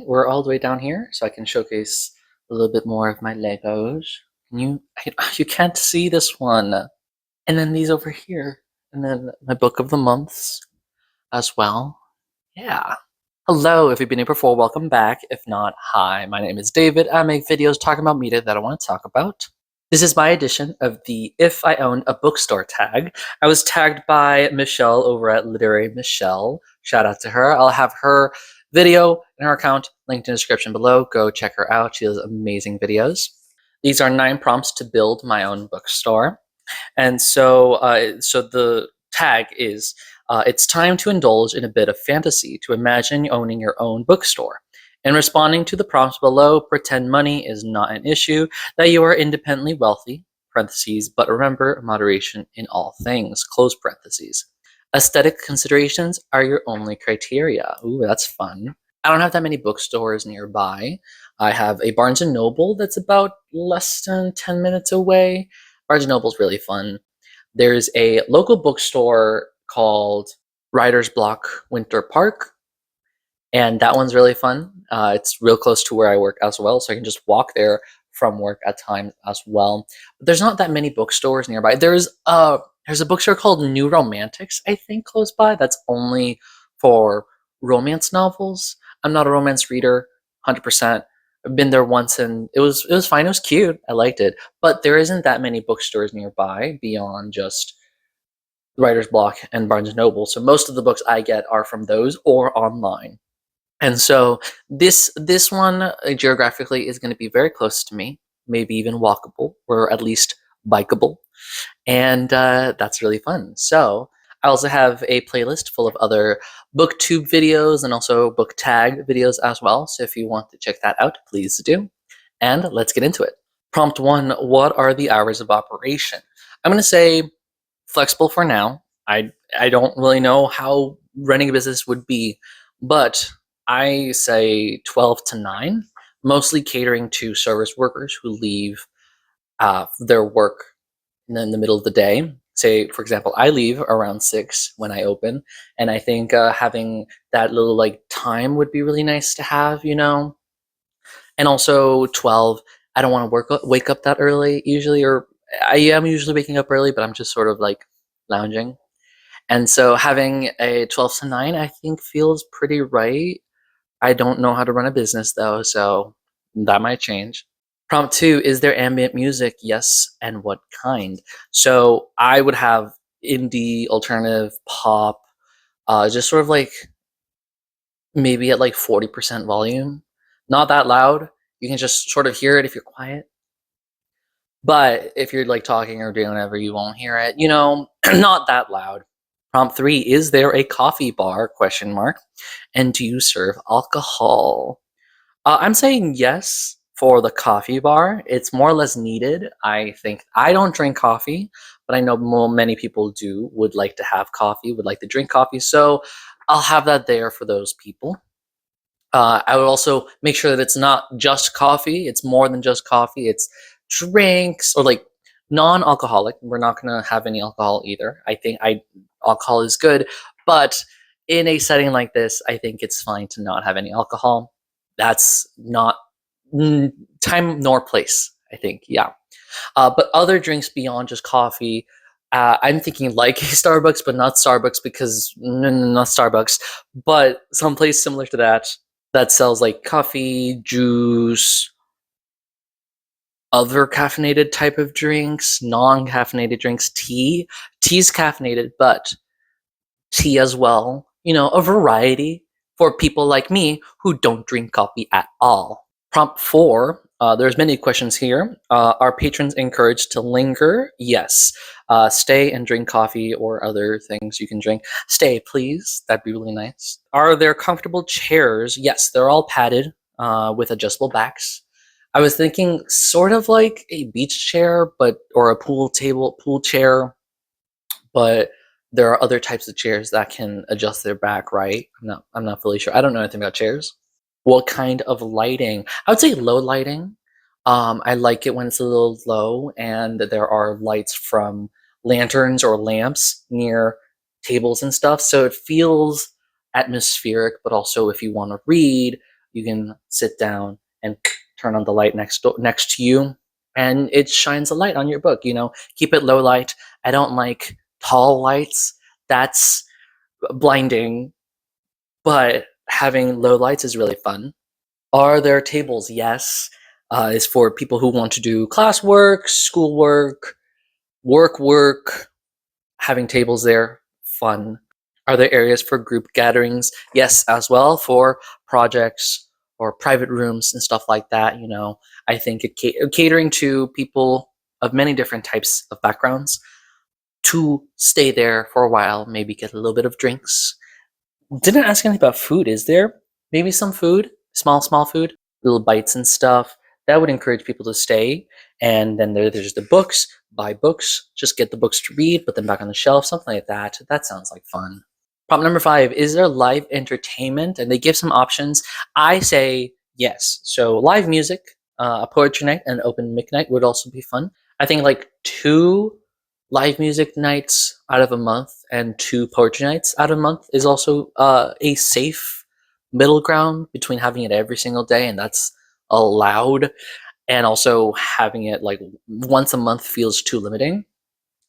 We're all the way down here, so I can showcase a little bit more of my Legos. Can you? You can't see this one. And then these over here, and then my book of the months as well. Yeah. Hello, if you've been here before, welcome back. If not, hi, my name is David. I make videos talking about media that I want to talk about. This is my edition of the If I Owned a Bookstore tag. I was tagged by Michelle over at Literary Michelle. Shout out to her. I'll have her video and her account linked in the description below. Go check her out. She does amazing videos. These are 9 prompts to build my own bookstore. And so the tag is, it's time to indulge in a bit of fantasy, to imagine owning your own bookstore. In responding to the prompts below, pretend money is not an issue, that you are independently wealthy, parentheses, but remember moderation in all things, close parentheses. Aesthetic considerations are your only criteria. Ooh, that's fun. I don't have that many bookstores nearby. I have a Barnes & Noble that's about less than 10 minutes away. Barnes & Noble's really fun. There's a local bookstore called Writer's Block Winter Park, and that one's really fun. It's real close to where I work as well, so I can just walk there from work at times as well. But there's not that many bookstores nearby. There's a bookstore called New Romantics, I think, close by. That's only for romance novels. I'm not a romance reader, 100%. I've been there once and it was fine. It was cute. I liked it. But there isn't that many bookstores nearby beyond just Writer's Block and Barnes & Noble. So most of the books I get are from those or online. And so this one geographically is going to be very close to me, maybe even walkable or at least bikeable. And that's really fun. So I also have a playlist full of other booktube videos and also book tag videos as well. So if you want to check that out, please do. And let's get into it. Prompt 1, what are the hours of operation? I'm going to say flexible for now. I don't really know how running a business would be, but I say 12 to 9, mostly catering to service workers who leave their work in the middle of the day. Say, for example, I leave around 6 when I open, and I think having that little like time would be really nice to have, you know. And also 12, I don't want to wake up that early usually, or I am usually waking up early, but I'm just sort of like lounging. And so having a 12 to 9, I think feels pretty right. I don't know how to run a business though, so that might change. Prompt 2, is there ambient music? Yes, and what kind? So I would have indie, alternative, pop, just sort of like maybe at like 40% volume. Not that loud. You can just sort of hear it if you're quiet. But if you're like talking or doing whatever, you won't hear it. You know, not that loud. Prompt 3, is there a coffee bar? Question mark. And do you serve alcohol? I'm saying yes for the coffee bar. It's more or less needed. I think I don't drink coffee, but I know many people do, would like to have coffee, would like to drink coffee. So I'll have that there for those people. I would also make sure that it's not just coffee. It's more than just coffee. It's drinks or like non-alcoholic. We're not going to have any alcohol either. I think alcohol is good, but in a setting like this, I think it's fine to not have any alcohol. That's not time nor place, I think. Yeah. But other drinks beyond just coffee, I'm thinking like Starbucks, but not Starbucks because not Starbucks, but someplace similar to that sells like coffee, juice, other caffeinated type of drinks, non-caffeinated drinks, tea. Tea's caffeinated, but tea as well. You know, a variety for people like me who don't drink coffee at all. Prompt 4, there's many questions here. Are patrons encouraged to linger? Yes. Stay and drink coffee or other things you can drink. Stay, please. That'd be really nice. Are there comfortable chairs? Yes, they're all padded with adjustable backs. I was thinking sort of like a beach chair, or a pool chair, but there are other types of chairs that can adjust their back, right? I'm not fully sure. I don't know anything about chairs. What kind of lighting? I would say low lighting. I like it when it's a little low and there are lights from lanterns or lamps near tables and stuff. So it feels atmospheric, but also if you want to read, you can sit down and turn on the light next to you, and it shines a light on your book. Keep it low light. I don't like tall lights. That's blinding, but having low lights is really fun. Are there tables? Yes. It's for people who want to do classwork, schoolwork, work. Having tables there, fun. Are there areas for group gatherings? Yes, as well, for projects or private rooms and stuff like that. I think catering to people of many different types of backgrounds to stay there for a while, maybe get a little bit of drinks. Didn't ask anything about food. Is there maybe some food? Small food, little bites and stuff. That would encourage people to stay. And then there's the books. Buy books. Just get the books to read, put them back on the shelf, something like that. That sounds like fun. Prompt number 5, is there live entertainment? And they give some options. I say yes. So live music, a poetry night, and open mic night would also be fun. I think like 2 live music nights out of a month and 2 poetry nights out of a month is also a safe middle ground between having it every single day, and that's allowed, and also having it like once a month feels too limiting.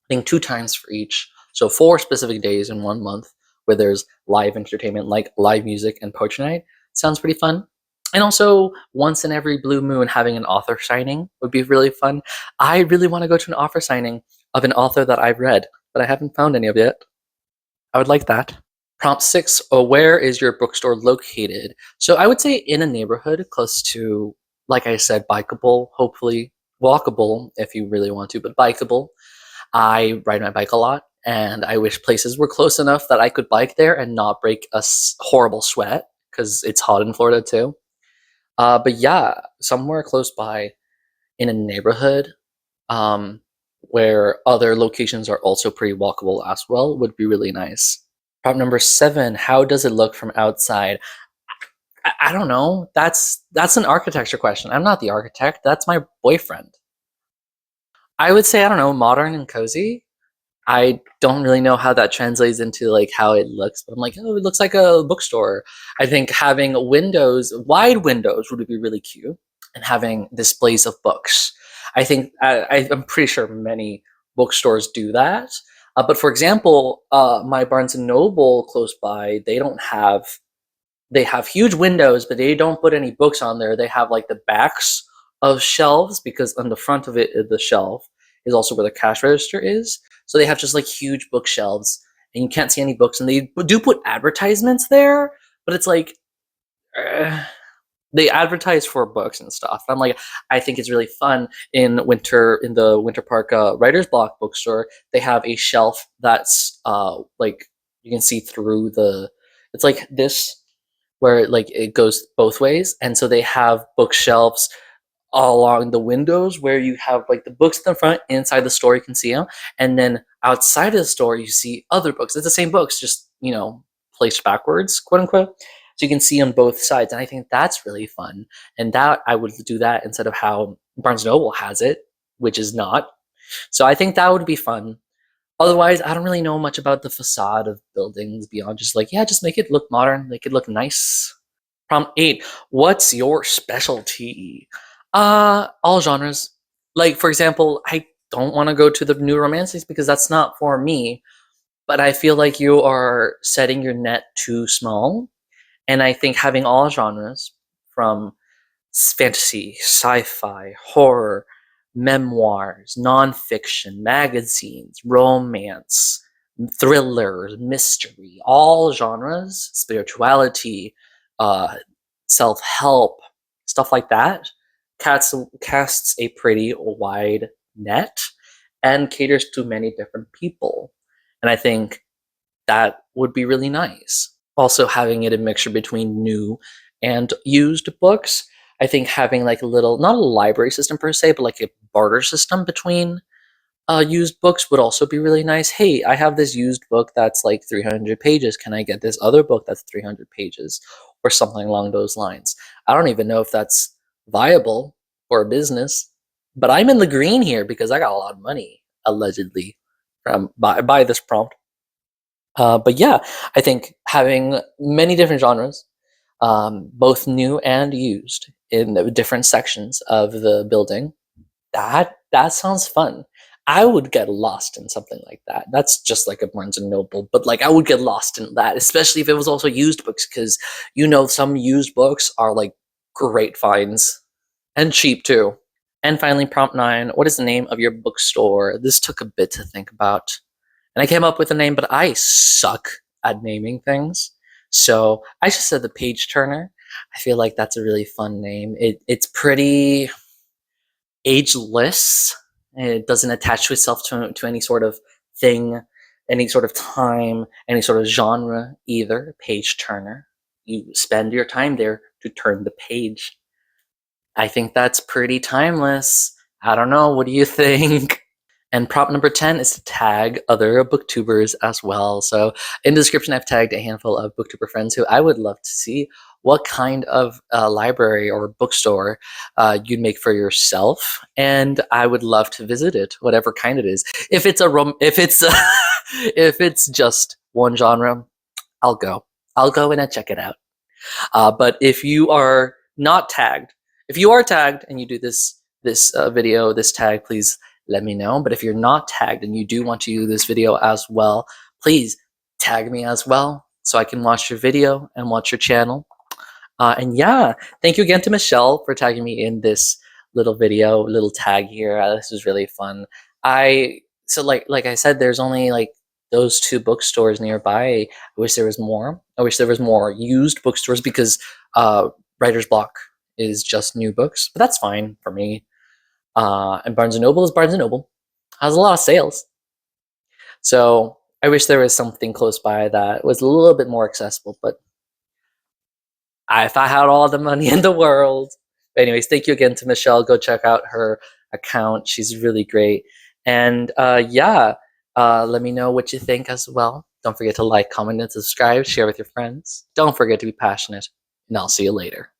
I think 2 times for each. So 4 specific days in 1 month where there's live entertainment like live music and poetry night sounds pretty fun. And also once in every blue moon having an author signing would be really fun. I really want to go to an author signing of an author that I've read, but I haven't found any of yet. I would like that. Prompt 6, where is your bookstore located? So I would say in a neighborhood close to, like I said, bikeable, hopefully walkable if you really want to, but bikeable. I ride my bike a lot, and I wish places were close enough that I could bike there and not break a horrible sweat, because it's hot in Florida too. But yeah, somewhere close by in a neighborhood where other locations are also pretty walkable as well would be really nice. Prompt number 7, how does it look from outside? I don't know. That's an architecture question. I'm not the architect. That's my boyfriend. I would say, I don't know, modern and cozy. I don't really know how that translates into like how it looks, but I'm like, oh, it looks like a bookstore. I think having wide windows would be really cute, and having displays of books. I think I'm pretty sure many bookstores do that. But for example, my Barnes and Noble close by, they have huge windows, but they don't put any books on there. They have like the backs of shelves, because on the front of it, the shelf is also where the cash register is. So they have just like huge bookshelves, and you can't see any books. And they do put advertisements there, but it's like they advertise for books and stuff. I'm like, I think it's really fun in the Winter Park Writer's Block bookstore. They have a shelf that's like you can see through it's like this, where like it goes both ways, and so they have bookshelves all along the windows where you have like the books in the front. Inside the store you can see them, and then outside of the store you see other books. It's the same books, just placed backwards, quote unquote, so you can see on both sides. And I think that's really fun, and that I would do that instead of how Barnes Noble has it, which is not. So I think that would be fun. Otherwise, I don't really know much about the facade of buildings beyond just like, yeah, just make it look modern, make it look nice. Prompt 8, what's your specialty? All genres. Like, for example, I don't want to go to the new romances because that's not for me, but I feel like you are setting your net too small. And I think having all genres, from fantasy, sci-fi, horror, memoirs, nonfiction, magazines, romance, thrillers, mystery, all genres, spirituality, uh, self-help, stuff like that, casts a pretty wide net and caters to many different people. And I think that would be really nice. Also, having it a mixture between new and used books. I think having like a little, not a library system per se, but like a barter system between used books would also be really nice. Hey, I have this used book that's like 300 pages. Can I get this other book that's 300 pages? Or something along those lines. I don't even know if that's viable for a business, but I'm in the green here because I got a lot of money, allegedly, from by this prompt. But yeah, I think having many different genres, both new and used in the different sections of the building. That sounds fun. I would get lost in something like that. That's just like a Barnes and Noble, but like I would get lost in that, especially if it was also used books, because some used books are like great finds and cheap too. And finally, prompt 9, what is the name of your bookstore? This took a bit to think about. And I came up with a name, but I suck at naming things. So I just said the Page Turner. I feel like that's a really fun name. It's pretty ageless. It doesn't attach to itself to any sort of thing, any sort of time, any sort of genre either. Page Turner. You spend your time there to turn the page. I think that's pretty timeless. I don't know. What do you think? And prop number 10 is to tag other booktubers as well. So in the description, I've tagged a handful of booktuber friends who I would love to see what kind of library or bookstore you'd make for yourself, and I would love to visit it, whatever kind it is. If it's if it's just one genre, I'll go. I'll go and check it out. But if you are not tagged, if you are tagged and you do this video, this tag, please let me know. But if you're not tagged and you do want to use this video as well, please tag me as well so I can watch your video and watch your channel. And yeah, thank you again to Michelle for tagging me in this little video, little tag here. This was really fun. Like I said, there's only like those 2 bookstores nearby. I wish there was more. I wish there was more used bookstores, because writer's block is just new books, but that's fine for me. And Barnes & Noble is Barnes & Noble. Has a lot of sales. So I wish there was something close by that was a little bit more accessible, but if I had all the money in the world. But anyways, thank you again to Michelle. Go check out her account. She's really great. And yeah, let me know what you think as well. Don't forget to like, comment, and subscribe. Share with your friends. Don't forget to be passionate. And I'll see you later.